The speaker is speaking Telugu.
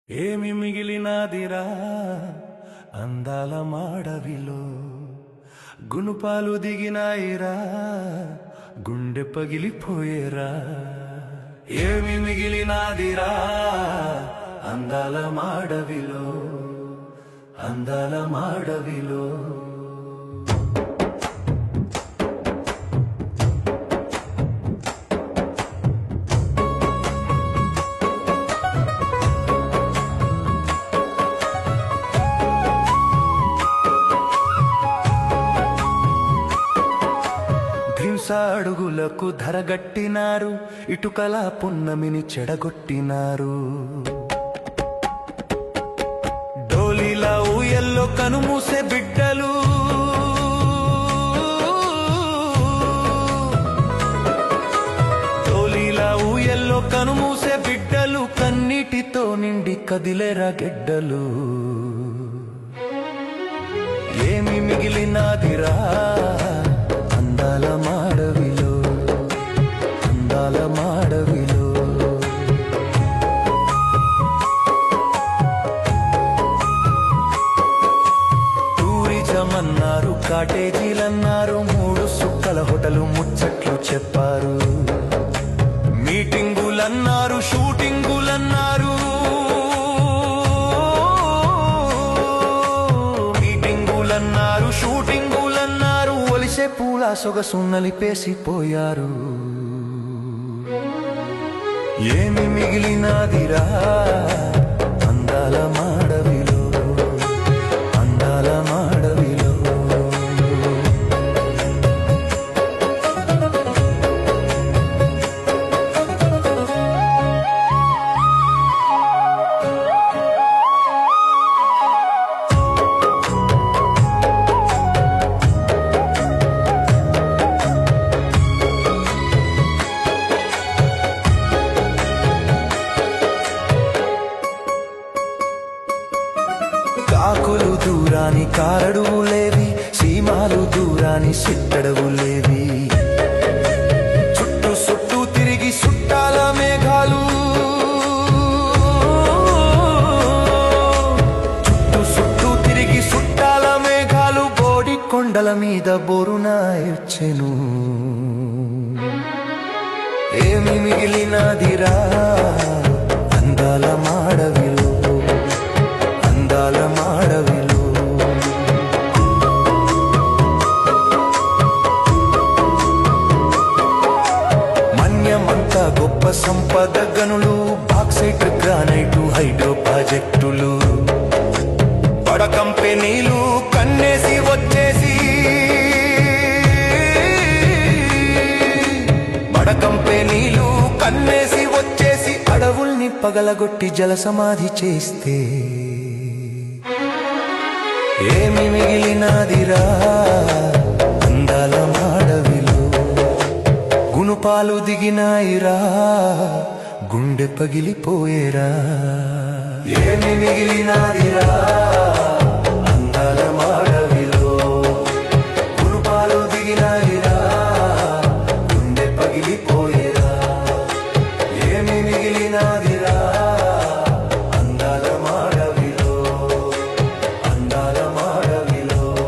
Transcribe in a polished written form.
ఏమి మిగిలినాదిరా అందాల మాడవిలో, గునుపాలు దిగినాయిరా గుండె పగిలిపోయేరా. ఏమి మిగిలినాదిరా అందాల మాడవిలో, అందాల మాడవిలో. అడుగులకు ధరగట్టినారు, ఇటుకల పున్నమిని చెడగొట్టినారు. డోలీలా ఊయల్లో కనుమూసే బిడ్డలు, డోలీలా ఊయల్లో కనుమూసే బిడ్డలు, కన్నీటితో నిండి కదిలేరా గెడ్డలు. ఏమి మిగిలినాదిరా అందాల మాడవిలో, అందాల మాడవిలో. టూరిజం అన్నారు, కాటేజీలన్నారు, 3 సుక్కల హోటలు ముచ్చట్లు చెప్పారు. మీటింగులన్నారు, షూటింగులన్నారు, మీటింగులన్నారు, షూటింగులన్నారు, ఒలిసే పూల సొగసు నలిపేసిపోయారు. ఏమి మిగిలినాదిరా అందాల మాడవిలో, అందాల మాడవిలో. కాకులు దూరాని కారడువులేవి, సీమాలు దూరాని సిట్టడవులేవి. చుట్టూ చుట్టూ తిరిగి చుట్టాల మేఘాలు, చుట్టూ చుట్టూ తిరిగి చుట్టాల మేఘాలు, బోడి కొండల మీద బోరునాయొచ్చెను. ఏమి మిగిలినాదిరా అందాల మాడవిలో, అందాల మాడవిలో. మన్యమంతా గొప్ప సంపద గనులు, బాక్సైట్ గ్రానైటు హైడ్రో ప్రాజెక్టులు, బడ కంపెనీలు కన్నేసి వచ్చేసి, బడ కంపెనీలు కన్నేసి వచ్చేసి, అడవుల్ని పగలగొట్టి జల సమాధి చేస్తే ఏమి మిగిలినాదిరా అందాల మాడవిలో, గునుపాలు దిగినాయిరా గుండె పగిలిపోయేరా. ఏమి మిగిలినాదిరా అందాల మాడవిలో, గునుపాలు దిగినాయిరా గుండె పగిలిపో